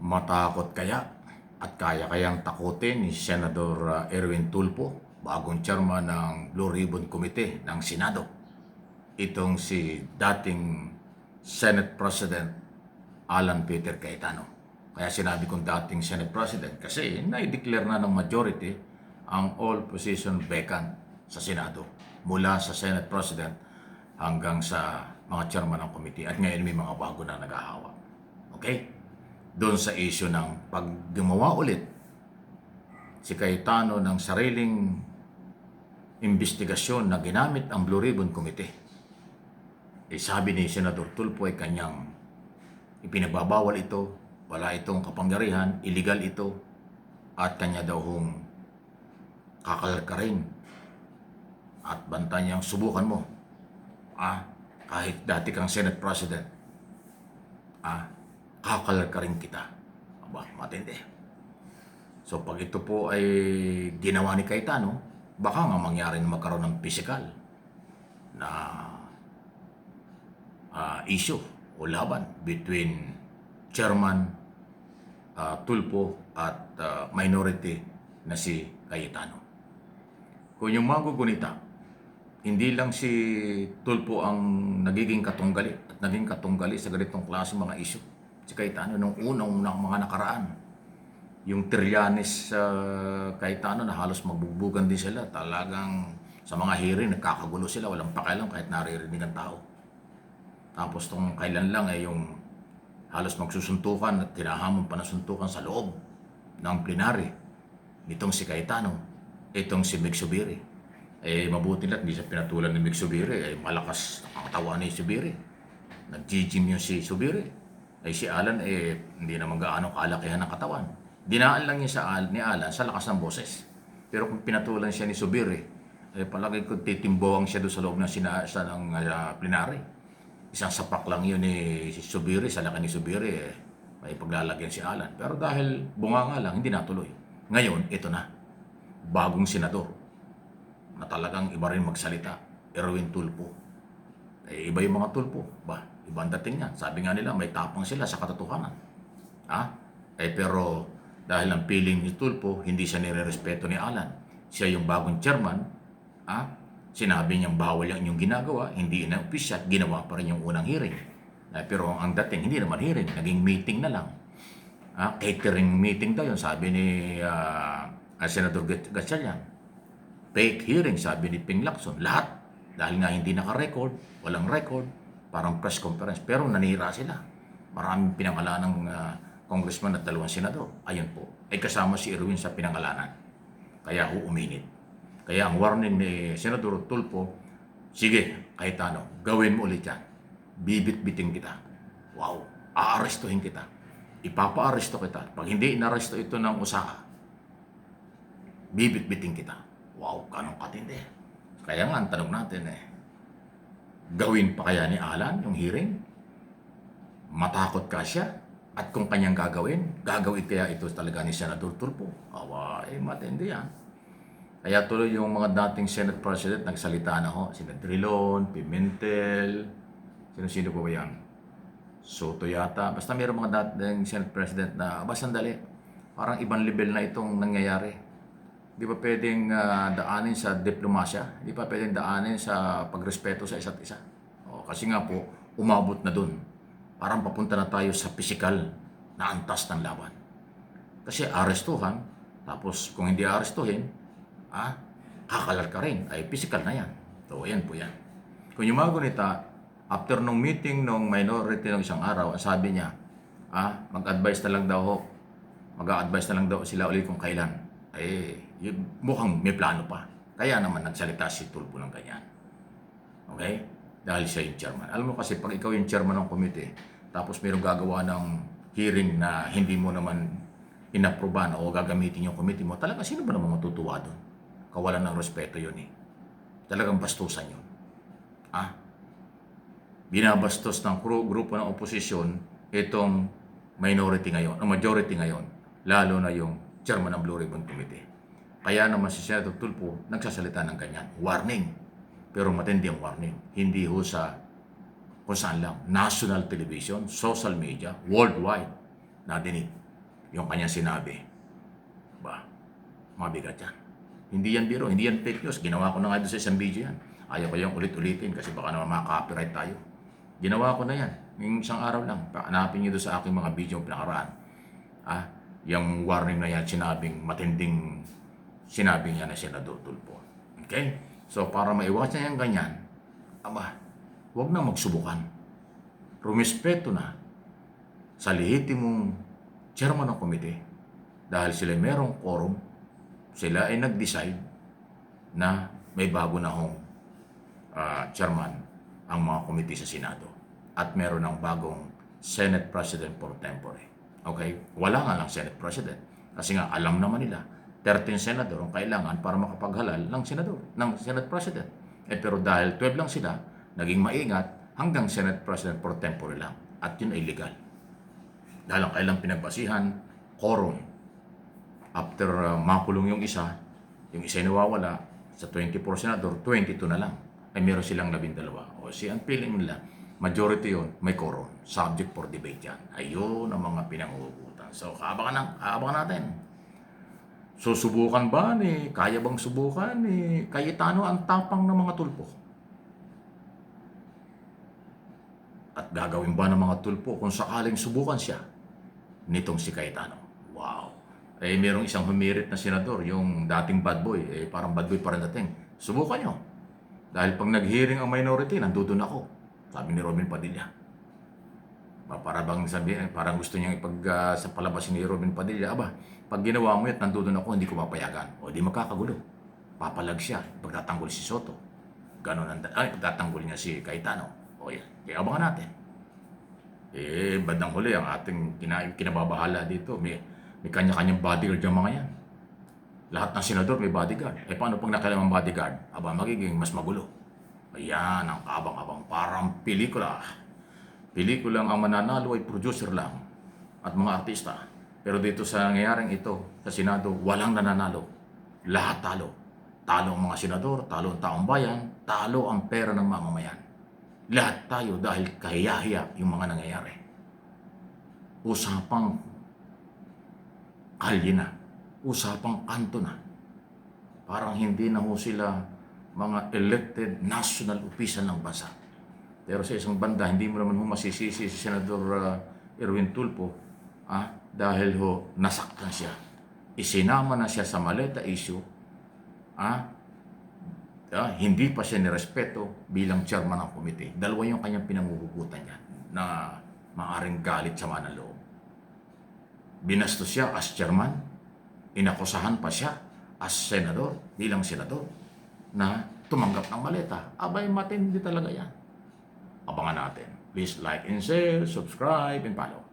Matakot kaya at kaya kayang takutin ni Senador Erwin Tulfo, bagong chairman ng Blue Ribbon Committee ng Senado. Itong si dating Senate President Alan Peter Cayetano. Kaya sinabi kong dating Senate President kasi na-declare na ng majority ang all position vacant sa Senado mula sa Senate President hanggang sa mga chairman ng committee at ngayon may mga bago na nag-ahawak. Okay? Doon sa issue ng pag gumawa ulit si Cayetano ng sariling investigasyon na ginamit ang Blue Ribbon Committee. Sabi ni Senador Tulfo ay kanyang ipinagbabawal ito, wala itong kapangyarihan, illegal ito, at kanya daw hong kakalkarin at banta niyang subukan mo. Kahit dati kang Senate President, kakalkarin kita. Aba, matindi. So pag ito po ay ginawa ni Cayetano, baka nga mangyari na magkaroon ng physical na issue o laban between Chairman Tulfo at minority na si Cayetano. Kung yung magugunita, hindi lang si Tulfo ang nagiging katunggali at naging katunggali sa ganitong klase mga issue. Si Cayetano nung unang mga nakaraan, yung Trillanes Cayetano na halos magbubugan din sila. Talagang sa mga hearing nagkakagulo sila, walang pakialam kahit naririnig ang tao. Tapos tong kailan lang yung halos magsusuntukan at tinahamon pa na suntukan sa loob ng plenary nitong si Cayetano, itong si Mig Zubiri. Mabuti lang, hindi siya pinatulan ni Mig Zubiri. Malakas ang katawan ni Zubiri. Nag-gym yung si Zubiri. Si Alan, hindi naman gaano kalakihan ng katawan. Dinaan lang niya ni Alan sa lakas ng boses. Pero kung pinatulan siya ni Zubiri, palagi ko titimboang siya doon sa loob ng plenary. Isang sapak lang yun ni Zubiri, sa laki ni Zubiri, may paglalagyan si Alan. Pero dahil bunganga lang, hindi natuloy. Ngayon, ito na. Bagong senador na talagang iba rin magsalita, Erwin Tulfo. Iba yung mga Tulfo. Ibang dating yan. Sabi nga nila, may tapang sila sa katotohanan. Pero dahil ang feeling ni Tulfo, hindi siya nire-respeto ni Alan. Siya yung bagong chairman. Sinabi niyang bawal yung inyong ginagawa, hindi ina-official, ginawa pa rin yung unang hearing. Pero ang dating, hindi naman hearing, naging meeting na lang. Catering meeting daw yun, sabi ni Senador Gatchalian. Fake hearing, sabi ni Ping Lacson. Lahat, dahil nga hindi naka-record, walang record, parang press conference, pero nanira sila. Maraming pinangalan ng congressman at 2 senador. Ayun po, ay kasama si Erwin sa pinangalanan. Kaya uminit. Kaya ang warning ni Senador Tulfo, sige, Cayetano, gawin mo ulit yan. Bibit-biting kita. Wow, aarestuhin kita. Ipapa-aresto kita. Pag hindi inaresto ito ng Osaka, bibit-biting kita. Wow, ganong katindi. Kaya nga, ang tanong natin gawin pa kaya ni Alan yung hearing? Matakot ka siya? At kung kanyang gagawin kaya ito talaga ni Senador Tulfo? Matindi yan. Kaya tuloy yung mga dating Senate President nagsalita na ho. Sina Drilon, Pimentel, sino-sino po ba yan? Soto yata. Basta mayroong mga dating Senate President na, sandali, parang ibang level na itong nangyayari. Di pa pwedeng daanin sa diplomasya. Di pa pwedeng daanin sa pagrespeto sa isa't isa. Kasi nga po, umabot na dun. Parang papunta na tayo sa physical na antas ng laban. Kasi arestuhan, tapos kung hindi arestuhin, kakalat ka rin, ay physical na yan. So, ayan po yan. Kung yung mga gunita, after nung meeting nung minority ng isang araw, sabi niya, mag-advise na lang daw mag-a-advise na lang daw sila ulit kung kailan. Mukhang may plano pa. Kaya naman nagsalita si Tulfo ng ganyan. Okay? Dahil siya yung chairman. Alam mo kasi, pag ikaw yung chairman ng committee, tapos mayroong gagawa ng hearing na hindi mo naman inaproban o gagamitin yung committee mo, talaga sino ba naman matutuwa doon? Kawalan ng respeto yun Talagang bastusan yun. Binabastos ng grupo ng oposisyon itong minority ngayon, ang majority ngayon, lalo na yung chairman ng Blue Ribbon Committee. Kaya naman si Senator Tulfo nagsasalita ng ganyan. Warning. Pero matindi ang warning. Hindi ho sa kung saan lang. National television, social media, worldwide. Nadinig. yung kanyang sinabi. Ba, mabigat yan. Hindi yan biro, hindi yan fake news. Ginawa ko na nga doon sa isang video yan. Ayaw ko yung ulit-ulitin kasi baka naman maka-copyright tayo. Ginawa ko na yan. Yung isang araw lang. Hanapin niyo doon sa aking mga video yung pinakaraan. Yung warning na yan, sinabing matinding sinabi niya na Senador Tulfo. Okay? So, para maiwasan yung ganyan, huwag na magsubukan. Rumispeto na sa lehitimong chairman ng komite dahil sila merong quorum, sila ay nag-decide na may bago na hong chairman ang mga komite sa Senado at meron ng bagong Senate President pro tempore. Okay? Wala nga lang Senate President kasi nga alam naman nila 13 senador ang kailangan para makapaghalal ng senador, ng Senate President. Pero dahil 12 lang sila, naging maingat hanggang Senate President pro tempore lang at yun ay legal. Dahil ang kailang pinagbasihan, quorum. After makulong yung isa ay nawawala, sa 24 senador, 22 na lang. Ay meron silang 12. O ang feeling nila, majority yun, may quorum. Subject for debate yan. Ayun ang mga pinangugutan. So, kaabangan natin. Susubukan ba kaya bang subukan Cayetano ang tapang ng mga Tulfo? At gagawin ba ng mga Tulfo kung sakaling subukan siya nitong si Cayetano? Wow! Merong isang humirit na senador, yung dating bad boy, parang bad boy pa rin dating. Subukan nyo. Dahil pag nag-hearing ang minority, nandudun ako. Sabi ni Robin Padilla. Parang gusto niyang sa palabasin ni Robin Padilla, pag ginawa mo yan, nandudun ako, hindi ko papayagan. O di magkakagulo. Papalag siya, pagtatanggol si Soto. Ganon pagtatanggol niya si Cayetano. O yan, kaya abangan natin. Bandang huli, ang ating kinababahala dito, may kanya-kanyang bodyguard yung mga yan. Lahat ng senador may bodyguard. Paano pag nakailangan bodyguard? Magiging mas magulo. Ayan, ang kabang-abang. Parang pelikula. Pelikulang ang mananalo ay producer lang at mga artista. Pero dito sa nangyayaring ito, sa Senado, walang nananalo. Lahat talo. Talo ang mga senador, talo ang taong bayan, talo ang pera ng mamamayan. Lahat tayo dahil kahiyahiya yung mga nangyayari. Usapang kalye na. Usapang kanto na. Parang hindi na ho sila mga elected national official ng bansa. Pero sa isang banda, hindi mo naman ho masisisi si Senador Erwin Tulfo dahil ho nasaktan siya. Isinama na siya sa maleta issue. Hindi pa siya nirespeto bilang chairman ng komite. Dalawa yung kanyang pinanguhugutan niya na maaring galit sa ng loob. Binastos siya as chairman, inakusahan pa siya as senador, bilang senador, na tumanggap ng maleta. Matindi talaga yan. Abangan natin. Please like and share, subscribe, and follow.